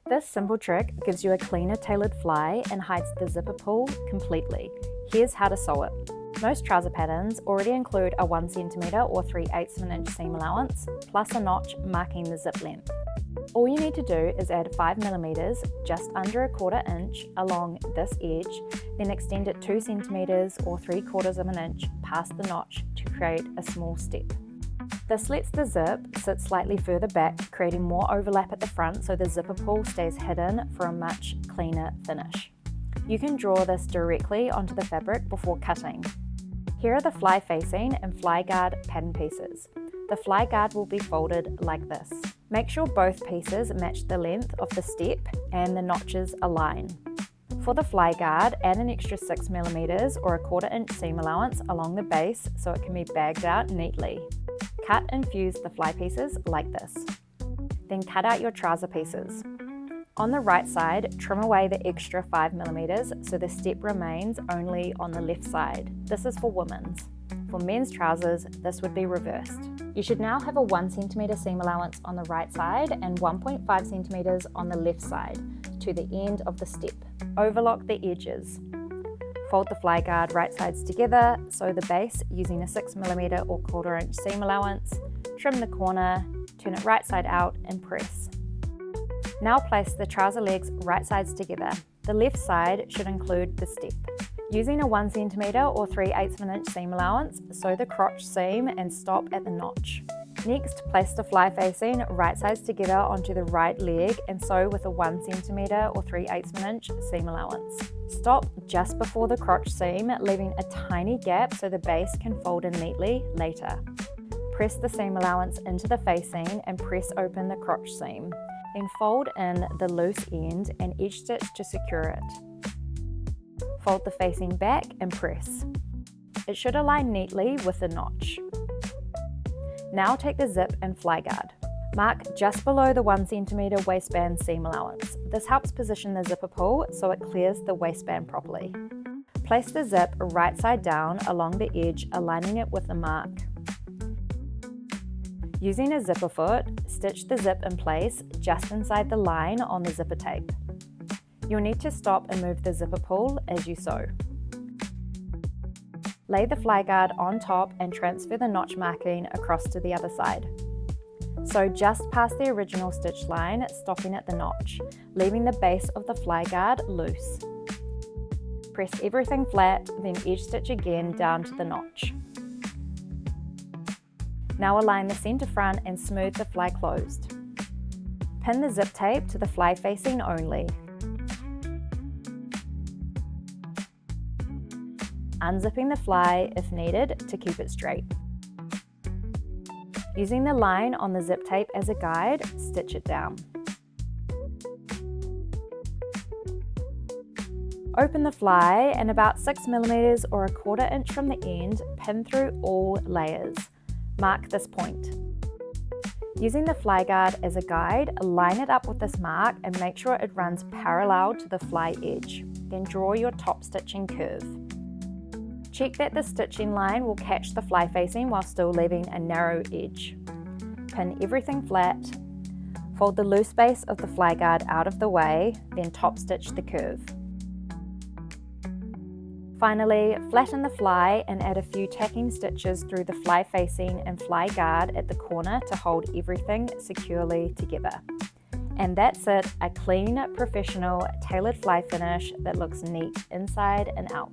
This simple trick gives you a cleaner tailored fly and hides the zipper pull completely. Here's how to sew it. Most trouser patterns already include a 1 cm or 3/8 of an inch seam allowance, plus a notch marking the zip length. All you need to do is add 5 mm, just under 1/4 inch, along this edge, then extend it 2 cm or 3/4 of an inch past the notch to create a small step. This lets the zip sit slightly further back, creating more overlap at the front so the zipper pull stays hidden for a much cleaner finish. You can draw this directly onto the fabric before cutting. Here are the fly facing and fly guard pattern pieces. The fly guard will be folded like this. Make sure both pieces match the length of the step and the notches align. For the fly guard, add an extra 6 mm or 1/4 inch seam allowance along the base so it can be bagged out neatly. Cut and fuse the fly pieces like this. Then cut out your trouser pieces. On the right side, trim away the extra 5 mm so the step remains only on the left side. This is for women's. For men's trousers, this would be reversed. You should now have a 1 cm seam allowance on the right side and 1.5 cm on the left side to the end of the step. Overlock the edges. Fold the fly guard right sides together, sew the base using a 6 mm or 1/4 inch seam allowance, trim the corner, turn it right side out and press. Now place the trouser legs right sides together. The left side should include the step. Using a 1 cm or 3/8 of an inch seam allowance, sew the crotch seam and stop at the notch. Next, place the fly facing right sides together onto the right leg and sew with a 1 cm or 3/8 of an inch seam allowance. Stop just before the crotch seam, leaving a tiny gap so the base can fold in neatly later. Press the seam allowance into the facing and press open the crotch seam. Then fold in the loose end and edge stitch to secure it. Fold the facing back and press. It should align neatly with the notch. Now take the zip and fly guard. Mark just below the 1 cm waistband seam allowance. This helps position the zipper pull so it clears the waistband properly. Place the zip right side down along the edge, aligning it with the mark. Using a zipper foot, stitch the zip in place just inside the line on the zipper tape. You'll need to stop and move the zipper pull as you sew. Lay the fly guard on top and transfer the notch marking across to the other side. Sew just past the original stitch line, stopping at the notch, leaving the base of the fly guard loose. Press everything flat, then edge stitch again down to the notch. Now align the center front and smooth the fly closed. Pin the zip tape to the fly facing only. Unzipping the fly if needed to keep it straight. Using the line on the zip tape as a guide, stitch it down. Open the fly and about 6 mm or 1/4 inch from the end, pin through all layers. Mark this point. Using the fly guard as a guide, line it up with this mark and make sure it runs parallel to the fly edge. Then draw your top stitching curve. Check that the stitching line will catch the fly facing while still leaving a narrow edge. Pin everything flat. Fold the loose base of the fly guard out of the way, then top stitch the curve. Finally, flatten the fly and add a few tacking stitches through the fly facing and fly guard at the corner to hold everything securely together. And that's it, a clean, professional, tailored fly finish that looks neat inside and out.